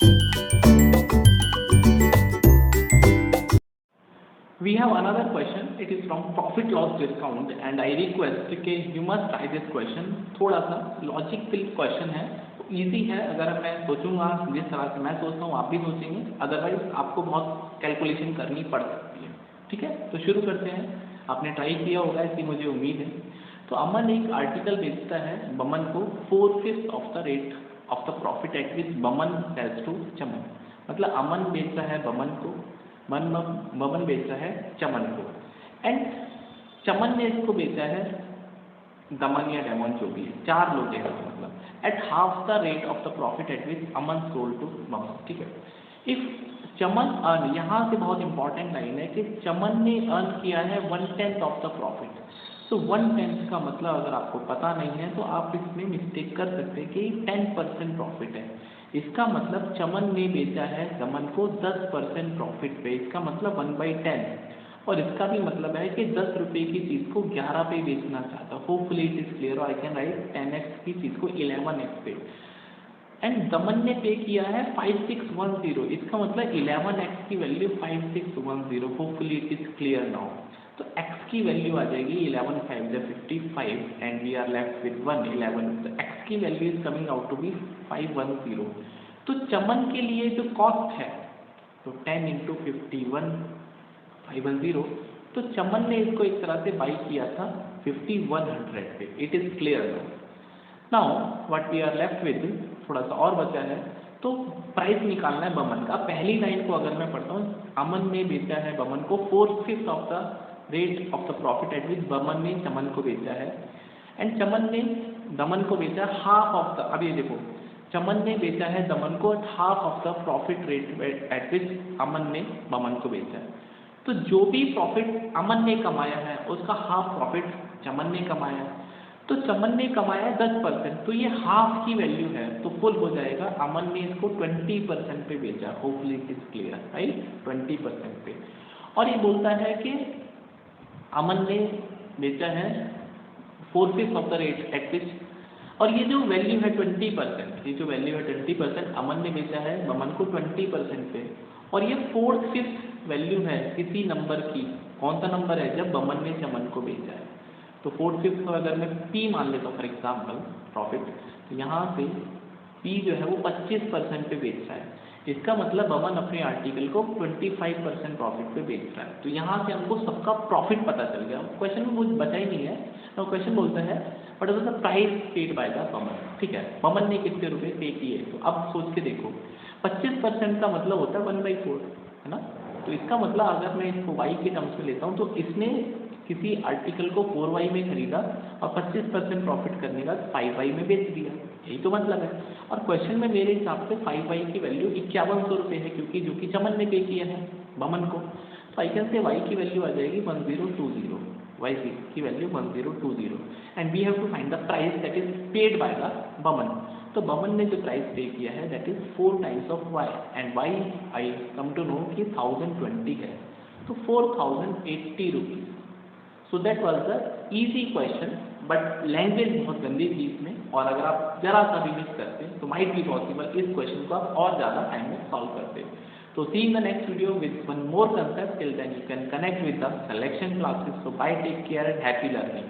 We have another question. It is from profit loss discount and I request कि you must try this question. थोड़ा सा logical question है, easy है. अगर मैं सोचूंगा जिस तरह से मैं सोचता हूँ आप भी सोचेंगे, अदरवाइज आपको बहुत कैलकुलेशन करनी पड़ सकती है. ठीक है, तो शुरू करते हैं. आपने ट्राई किया होगा ऐसी मुझे उम्मीद है. तो अमन एक आर्टिकल बेचता है बमन को 4/5 of the rate of the profit at which Boman sales to चमन. मतलब अमन बेचता है बमन को, बमन बेचा है चमन को, एंड चमन ने इसको बेचा है दमन या डेमन जो भी है, चार लोग हैं मतलब at half the rate of the profit at which Aman sold to Baman. ठीक है, इफ चमन अर्न, यहाँ से बहुत इंपॉर्टेंट लाइन है कि चमन ने अर्न किया है 1/10 ऑफ द प्रॉफिट. तो 1/10 का मतलब अगर आपको पता नहीं है तो आप इसमें मिस्टेक कर सकते हैं कि 10% प्रॉफिट है. इसका मतलब चमन ने बेचा है दमन को 10% प्रॉफिट पे, इसका मतलब 1/10. और इसका भी मतलब है कि 10 रुपये की चीज़ को 11 पे बेचना चाहता. Hopefully it is clear. I can write 10x की चीज़ को 11x पे. एंड दमन ने पे किया है 5610, इसका मतलब 11x की value 5610. Hopefully it is clear now. तो x की वैल्यू आ जाएगी 11 5 55 and we are left with 11. तो x की value is coming out to be 510. तो चमन के लिए जो कॉस्ट है तो 10 इंटू 51 510. तो चमन ने इसको एक तरह से बाई किया था 5100 पे. It is clear now. What we are left with, थोड़ा सा और बचा है. तो प्राइस निकालना है बमन का. पहली लाइन को अगर मैं पढ़ता हूँ, अमन ने बेचा है बमन को 4/5 of the rate of the profit at विच बमन ने चमन को बेचा है, एंड चमन ने दमन को बेचा हाफ ऑफ द. अब ये देखो, चमन ने बेचा है दमन को half of the profit rate at which Aman ने बमन को बेचा है. तो जो भी प्रॉफिट अमन ने कमाया है उसका हाफ प्रॉफिट चमन ने कमाया है. तो चमन ने कमाया है 10%, तो ये हाफ की वैल्यू है तो फुल हो जाएगा. अमन ने इसको 20% पे बेचा. Hopefully it is clear, right, 20% पे. और ये बोलता है कि अमन ने बेचा है 4/5 ऑफ द रेट एट विच, और ये जो वैल्यू है 20%, ये जो वैल्यू है 20%, अमन ने बेचा है बमन को 20% पे. और ये 4/5 वैल्यू है किसी नंबर की. कौन सा नंबर है? जब बमन ने चमन को बेचा है. तो 4/5 को अगर मैं P मान लेता हूँ फॉर एग्जाम्पल प्रॉफिट, तो यहाँ से P जो है वो 25% पे बेच रहा है. इसका मतलब बमन अपने आर्टिकल को 25% प्रॉफिट पे बेच रहा है. तो यहाँ से हमको सबका प्रॉफिट पता चल गया. क्वेश्चन में कुछ बचा ही नहीं है. तो क्वेश्चन बोलता है but the price paid by the Boman. ठीक है, बमन ने कितने रुपए पे किए. तो अब सोच के देखो, 25% का मतलब होता है 1/4, है ना. तो इसका मतलब अगर मैं इसको y के टर्म्स में लेता हूँ तो इसने किसी आर्टिकल को 4y में खरीदा और 25% प्रॉफिट करने का 5y में बेच दिया. यही तो मतलब है. और क्वेश्चन में मेरे हिसाब से 5y की वैल्यू 5100 रुपये है, क्योंकि जो कि चमन ने पे किया है बमन को. तो आई कैन से y की वैल्यू आ जाएगी 1020. y की value 1020 and we have to find the price that is paid by the Baman. तो बमन ने जो प्राइस पे किया है that is 4 times of y, and y I come to know कि 1020 है. तो 4080 rupees. So that was the easy question, but language बहुत गंदी थी इसमें. और अगर आप जरा सा भी मिस करते तो माइट बी पॉसिबल इस क्वेश्चन को आप और ज़्यादा टाइम में सॉल्व करते. तो see in the next video with one more concept. Till then you can connect with the selection classes. So bye, take care and happy learning.